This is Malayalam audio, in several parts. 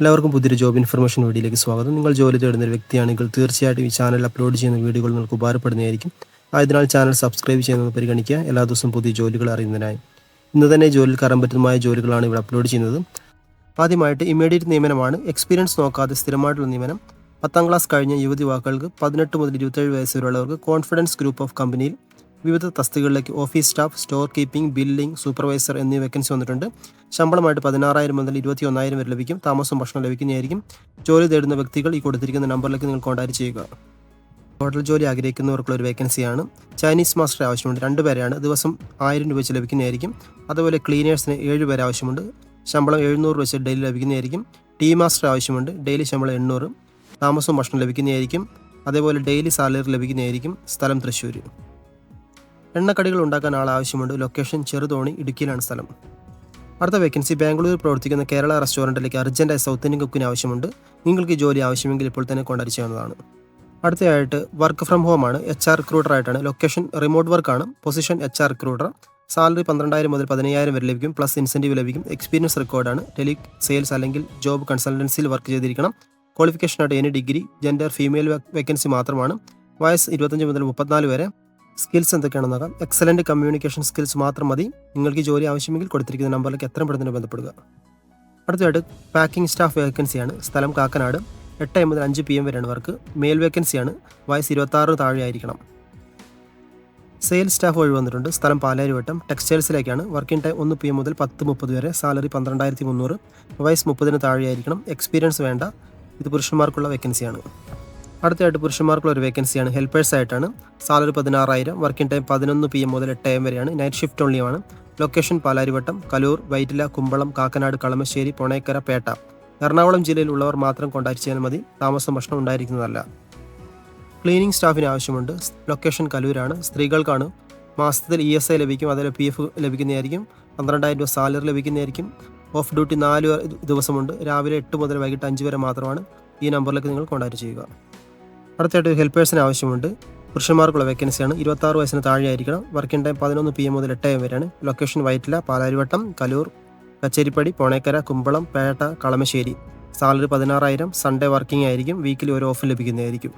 എല്ലാവർക്കും പുതിയൊരു ജോബ് ഇൻഫർമേഷൻ വീഡിയോയിലേക്ക് സ്വാഗതം. നിങ്ങൾ ജോലി തേടുന്ന ഒരു വ്യക്തിയാണെങ്കിൽ തീർച്ചയായിട്ടും ഈ ചാനൽ അപ്ലോഡ് ചെയ്യുന്ന വീഡിയോകൾ നിങ്ങൾക്ക് ഉപകാരപ്പെടുന്നതായിരിക്കും. ആയതിനാൽ ചാനൽ സബ്സ്ക്രൈബ് ചെയ്യുന്നത് പരിഗണിക്കുക. എല്ലാ ദിവസവും പുതിയ ജോലികൾ അറിയുന്നതിനായി ഇന്ന് തന്നെ ജോലിയിൽ കയറാൻ പറ്റുന്നതുമായ ജോലികളാണ് ഇവിടെ അപ്ലോഡ് ചെയ്യുന്നത്. ആദ്യമായിട്ട് ഇമ്മീഡിയറ്റ് നിയമനമാണ്. എക്സ്പീരിയൻസ് നോക്കാതെ സ്ഥിരമായിട്ടുള്ള നിയമനം. 10ാം ക്ലാസ് കഴിഞ്ഞ യുവതിവാക്കൾക്ക് 18 മുതൽ 27 വയസ്സ് വരെയുള്ളവർക്ക് കോൺഫിഡൻസ് ഗ്രൂപ്പ് ഓഫ് കമ്പനിയിൽ വിവിധ തസ്തികകളിലേക്ക് office staff, store keeping, billing, supervisor എന്നീ വേക്കൻസി വന്നിട്ടുണ്ട്. ശമ്പളമായിട്ട് 16,000 മുതൽ 21,000 വരെ ലഭിക്കും. താമസവും ഭക്ഷണം ലഭിക്കുന്നതായിരിക്കും. ജോലി തേടുന്ന വ്യക്തികൾ ഈ കൊടുത്തിരിക്കുന്ന നമ്പറിലേക്ക് നിങ്ങൾ കോൺടാക്ട് ചെയ്യുക. ഹോട്ടൽ ജോലി ആഗ്രഹിക്കുന്നവർക്കുള്ള ഒരു വേക്കൻസിയാണ്. ചൈനീസ് മാസ്റ്റർ ആവശ്യമുണ്ട്. 2 പേരെയാണ്. ദിവസം 1000 രൂപ വെച്ച് ലഭിക്കുന്നതായിരിക്കും. അതുപോലെ ക്ലീനേഴ്സിന് 7 പേരെ ആവശ്യമുണ്ട്. ശമ്പളം 700 വെച്ച് ഡെയിലി ലഭിക്കുന്നതായിരിക്കും. ടീ മാസ്റ്റർ ആവശ്യമുണ്ട്. ഡെയിലി ശമ്പളം 800. താമസവും ഭക്ഷണം ലഭിക്കുന്നതായിരിക്കും. അതേപോലെ ഡെയിലി സാലറി ലഭിക്കുന്നതായിരിക്കും. സ്ഥലം തൃശ്ശൂർ. എണ്ണക്കടികൾ ഉണ്ടാക്കാൻ ആൾ ആവശ്യമുണ്ട്. ലൊക്കേഷൻ ചെറുതോണി, ഇടുക്കിയിലാണ് സ്ഥലം. അടുത്ത വേക്കൻസി ബാംഗ്ലൂരിൽ പ്രവർത്തിക്കുന്ന കേരള റെസ്റ്റോറൻറ്റിലേക്ക് അർജൻറ്റായി സൗത്ത് ഇന്ത്യൻ കുക്കിന് ആവശ്യമുണ്ട്. നിങ്ങൾക്ക് ഈ ജോലി ആവശ്യമെങ്കിൽ ഇപ്പോൾ തന്നെ കോൺടാക്ട് ചെയ്യാവുന്നതാണ്. അടുത്തയായിട്ട് വർക്ക് ഫ്രം ഹോം ആണ്. HR റിക്രൂട്ടർ ആയിട്ടാണ്. ലൊക്കേഷൻ റിമോട്ട് വർക്കാണ്. Position HR recruiter. സാലറി 12,000 മുതൽ 15,000 വരെ ലഭിക്കും. പ്ലസ് ഇൻസെൻറ്റീവ് ലഭിക്കും. എക്സ്പീരിയൻസ് റെക്കോർഡാണ്. ടെലി സെയിൽസ് അല്ലെങ്കിൽ ജോബ് കൺസൾട്ടൻസിയിൽ വർക്ക് ചെയ്തിരിക്കണം. ക്വാളിഫിക്കേഷനായിട്ട് any degree. Gender female vacancy മാത്രമാണ്. വയസ്സ് 25 മുതൽ 34 വരെ. സ്കിൽസ് എന്തൊക്കെയാണെന്ന് നോക്കാം. എക്സലൻറ്റ് കമ്മ്യൂണിക്കേഷൻ സ്കിൽസ് മാത്രം മതി. നിങ്ങൾക്ക് ജോലി ആവശ്യമെങ്കിൽ കൊടുത്തിരിക്കുന്ന നമ്പറിലേക്ക് എത്രയും പെട്ടെന്ന് ബന്ധപ്പെടുക. അടുത്തതായിട്ട് പാക്കിംഗ് സ്റ്റാഫ് വേക്കൻസിയാണ്. സ്ഥലം കാക്കനാട്. 8 മുതൽ 5 PM വരെയാണ് വർക്ക്. മെയിൽ വേക്കൻസിയാണ്. വയസ്സ് 26 താഴെ ആയിരിക്കണം. സെയിൽസ് സ്റ്റാഫ് ഒഴിവ് വന്നിട്ടുണ്ട്. സ്ഥലം പാലാരിവട്ടം. ടെക്സ്റ്റൈൽസിലേക്കാണ്. വർക്കിംഗ് ടൈം 1 PM മുതൽ 10:30 വരെ. സാലറി 12,300. വയസ്സ് 30 താഴെ ആയിരിക്കണം. എക്സ്പീരിയൻസ് വേണ്ട. ഇത് പുരുഷന്മാർക്കുള്ള വേക്കൻസിയാണ്. അടുത്തതായിട്ട് പുരുഷന്മാർക്കുള്ള ഒരു വേക്കൻസിയാണ്. ഹെൽപ്പേഴ്സ് ആയിട്ടാണ്. സാലറി 16,000. വർക്കിംഗ് ടൈം 11 PM മുതൽ 8 AM വരെയാണ്. നൈറ്റ് ഷിഫ്റ്റ് ഓൺലിയാണ്. ലൊക്കേഷൻ പാലാരിവട്ടം, കലൂർ, വൈറ്റില, കുമ്പളം, കാക്കനാട്, കളമശ്ശേരി, പൊണേക്കര, പേട്ട. എറണാകുളം ജില്ലയിലുള്ളവർ മാത്രം കോൺടാക്ട് ചെയ്യാൻ മതി. താമസം ഭക്ഷണം ഉണ്ടായിരിക്കുന്നതല്ല. ക്ലീനിങ് സ്റ്റാഫിന് ആവശ്യമുണ്ട്. ലൊക്കേഷൻ കലൂരാണ്. സ്ത്രീകൾക്കാണ്. മാസത്തിൽ ESI ലഭിക്കും. അതുപോലെ PF ലഭിക്കുന്നതായിരിക്കും. 12,000 രൂപ സാലറി ലഭിക്കുന്നതായിരിക്കും. ഓഫ് ഡ്യൂട്ടി 4 ദിവസമുണ്ട്. രാവിലെ 8 മുതൽ വൈകിട്ട് 5 വരെ മാത്രമാണ്. ഈ നമ്പറിലേക്ക് നിങ്ങൾ കോൺടാക്ട് ചെയ്യുക. അടുത്തായിട്ട് ഹെൽപ്പേഴ്സിന് ആവശ്യമുണ്ട്. പുരുഷന്മാർക്കുള്ള വേക്കൻസിയാണ്. 26 വയസ്സിന് താഴെ ആയിരിക്കണം. വർക്കിംഗ് ടൈം 11 PM മുതൽ 8 AM വരെയാണ്. Location Vyttila, Palarivattom, Kaloor, Kacheripady, Ponekkara, Kumbalam, Petta, Kalamassery. Salary 16,000. Sunday working ആയിരിക്കും. വീക്കിലി ഒരു ഓഫ് ലഭിക്കുന്നതായിരിക്കും.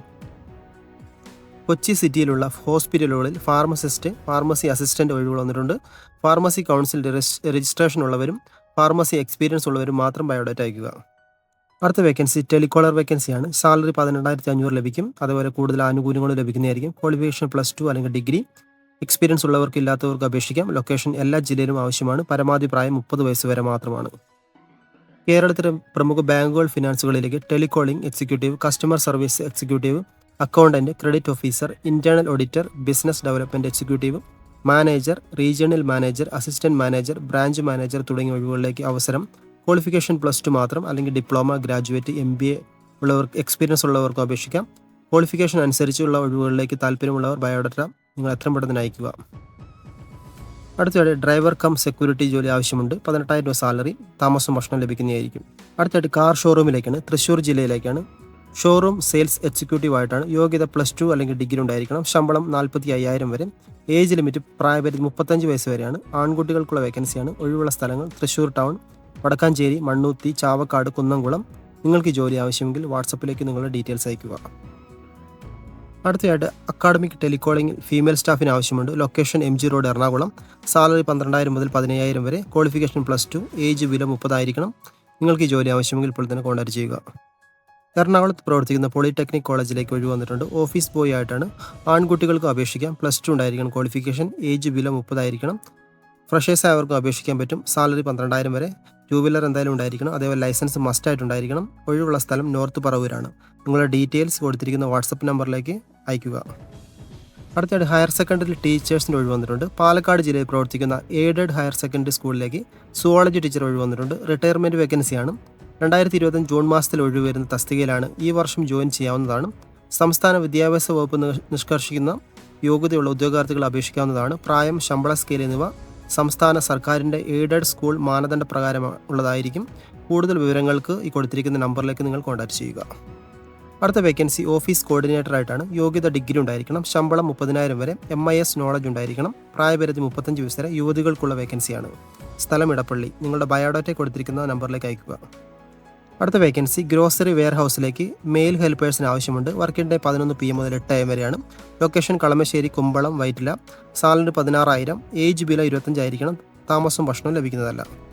കൊച്ചി സിറ്റിയിലുള്ള ഹോസ്പിറ്റലുകളിൽ ഫാർമസിസ്റ്റ്, ഫാർമസി അസിസ്റ്റന്റ് ഒഴിവുകൾ വന്നിട്ടുണ്ട്. ഫാർമസി കൗൺസിൽ രജിസ്ട്രേഷൻ ഉള്ളവരും ഫാർമസി എക്സ്പീരിയൻസ് ഉള്ളവരും മാത്രം ബയോഡേറ്റ അയക്കുക. അടുത്ത വേക്കൻസി ടെലികോളർ വേക്കൻസിയാണ്. സാലറി 18,500 ലഭിക്കും. അതുപോലെ കൂടുതൽ ആനുകൂല്യങ്ങളും ലഭിക്കുന്നതായിരിക്കും. ക്വാളിഫിക്കേഷൻ +2 അല്ലെങ്കിൽ ഡിഗ്രി. എക്സ്പീരിയൻസ് ഉള്ളവർക്ക് ഇല്ലാത്തവർക്ക് അപേക്ഷിക്കാം. ലൊക്കേഷൻ എല്ലാ ജില്ലയിലും ആവശ്യമാണ്. പരമാവധി പ്രായം 30 വയസ്സ് വരെ മാത്രമാണ്. കേരളത്തിലെ പ്രമുഖ ബാങ്കുകൾ, ഫിനാൻസുകളിലേക്ക് telecalling executive, customer service executive, accountant, credit officer, internal auditor, business development executive, manager, regional manager, assistant manager, branch manager തുടങ്ങിയ ഒഴിവുകളിലേക്ക് അവസരം. ക്വാളിഫിക്കേഷൻ +2 മാത്രം അല്ലെങ്കിൽ ഡിപ്ലോമ, ഗ്രാജുവേറ്റ്, MBA ഉള്ളവർക്ക്, എക്സ്പീരിയൻസ് ഉള്ളവർക്കും അപേക്ഷിക്കാം. ക്വാളിഫിക്കേഷൻ അനുസരിച്ചുള്ള ഒഴിവുകളിലേക്ക് താല്പര്യമുള്ളവർ ബയോഡാറ്റ നിങ്ങൾ എത്രയും പെട്ടെന്ന് അയക്കുക. അടുത്തതായിട്ട് ഡ്രൈവർ കം സെക്യൂരിറ്റി ജോലി ആവശ്യമുണ്ട്. 18,000 രൂപ സാലറി. താമസം ഭക്ഷണം ലഭിക്കുന്നതായിരിക്കും. അടുത്തായിട്ട് കാർ ഷോറൂമിലേക്കാണ്. തൃശ്ശൂർ ജില്ലയിലേക്കാണ്. ഷോറൂം സെയിൽസ് എക്സിക്യൂട്ടീവ് ആയിട്ടാണ്. യോഗ്യത +2 അല്ലെങ്കിൽ ഡിഗ്രി ഉണ്ടായിരിക്കണം. ശമ്പളം 45,000 വരെ. ഏജ് ലിമിറ്റ് പ്രായപരിധി 35 വയസ്സ് വരെയാണ്. ആൺകുട്ടികൾക്കുള്ള വേക്കൻസിയാണ്. ഒഴിവുള്ള സ്ഥലങ്ങൾ തൃശ്ശൂർ ടൗൺ, വടക്കാഞ്ചേരി, മണ്ണൂത്തി, ചാവക്കാട്, കുന്നംകുളം. നിങ്ങൾക്ക് ഈ ജോലി ആവശ്യമെങ്കിൽ വാട്സപ്പിലേക്ക് നിങ്ങളുടെ ഡീറ്റെയിൽസ് അയക്കുക. അടുത്തതായിട്ട് അക്കാഡമിക് ടെലികോളിംഗ് ഫീമെയിൽ സ്റ്റാഫിന് ആവശ്യമുണ്ട്. Location MG road, Ernakulam. Salary 12,000 മുതൽ 15,000 വരെ. ക്വാളിഫിക്കേഷൻ +2. ഏജ് ബിലോ 30 ആയിരിക്കണം. നിങ്ങൾക്ക് ഈ ജോലി ആവശ്യമെങ്കിൽ ഇപ്പോൾ തന്നെ കോൺടാക്ട് ചെയ്യുക. എറണാകുളത്ത് പ്രവർത്തിക്കുന്ന പോളിടെക്നിക് കോളേജിലേക്ക് ഒഴിവ് വന്നിട്ടുണ്ട്. ഓഫീസ് ബോയ് ആയിട്ടാണ്. ആൺകുട്ടികൾക്ക് അപേക്ഷിക്കാം. +2 ഉണ്ടായിരിക്കണം ക്വാളിഫിക്കേഷൻ. ഏജ് ബിലോ 30 ആയിരിക്കണം. ഫ്രഷേഴ്സ് ആയവർക്കും അപേക്ഷിക്കാൻ പറ്റും. സാലറി 12,000 വരെ. 2 വീലർ എന്തായാലും ഉണ്ടായിരിക്കണം. അതേപോലെ ലൈസൻസ് മസ്റ്റായിട്ടുണ്ടായിരിക്കണം. ഒഴിവുള്ള സ്ഥലം നോർത്ത് പറവൂരാണ്. നിങ്ങളുടെ ഡീറ്റെയിൽസ് കൊടുത്തിരിക്കുന്ന വാട്സപ്പ് നമ്പറിലേക്ക് അയക്കുക. അടുത്തതായിട്ട് ഹയർ സെക്കൻഡറി ടീച്ചേഴ്സിൻ്റെ ഒഴിവ് വന്നിട്ടുണ്ട്. പാലക്കാട് ജില്ലയിൽ പ്രവർത്തിക്കുന്ന എയ്ഡഡ് ഹയർ സെക്കൻഡറി സ്കൂളിലേക്ക് സുവോളജി ടീച്ചർ ഒഴിവ് വന്നിട്ടുണ്ട്. റിട്ടയർമെൻറ്റ് വേക്കൻസിയാണ്. 2025 ജൂൺ മാസത്തിൽ ഒഴിവ് വരുന്ന തസ്തികയിലാണ്. ഈ വർഷം ജോയിൻ ചെയ്യാവുന്നതാണ്. സംസ്ഥാന വിദ്യാഭ്യാസ വകുപ്പ് നിഷ്കർഷിക്കുന്ന യോഗ്യതയുള്ള ഉദ്യോഗാർത്ഥികൾ അപേക്ഷിക്കാവുന്നതാണ്. പ്രായം, ശമ്പള സ്കെയിൽ എന്നിവ സംസ്ഥാന സർക്കാരിൻ്റെ എയ്ഡഡ് സ്കൂൾ മാനദണ്ഡ പ്രകാരം ഉള്ളതായിരിക്കും. കൂടുതൽ വിവരങ്ങൾക്ക് ഈ കൊടുത്തിരിക്കുന്ന നമ്പറിലേക്ക് നിങ്ങൾ കോൺടാക്ട് ചെയ്യുക. അടുത്ത വേക്കൻസി ഓഫീസ് കോർഡിനേറ്റർ ആയിട്ടാണ്. യോഗ്യത ഡിഗ്രി ഉണ്ടായിരിക്കണം. ശമ്പളം 30,000 വരെ. MIS നോളജ് ഉണ്ടായിരിക്കണം. പ്രായപരിധി 35 വയസ്സ് വരെ. യുവതികൾക്കുള്ള വേക്കൻസിയാണ്. സ്ഥലം ഇടപ്പള്ളി. നിങ്ങളുടെ ബയോഡാറ്റ കൊടുത്തിരിക്കുന്ന നമ്പറിലേക്ക് അയക്കുക. അടുത്ത വേക്കൻസി ഗ്രോസറി വെയർ ഹൗസിലേക്ക് മെയിൽ ഹെൽപ്പേഴ്സിന് ആവശ്യമുണ്ട്. വർക്കിംഗ് ഡേ 11 PM മുതൽ 8 AM വരെയാണ്. ലൊക്കേഷൻ കളമശ്ശേരി, കുമ്പളം, വൈറ്റില. സാലറി 16,000. ഏജ് ബിലോ 25 ആയിരിക്കണം. താമസവും ഭക്ഷണവും ലഭിക്കുന്നതല്ല.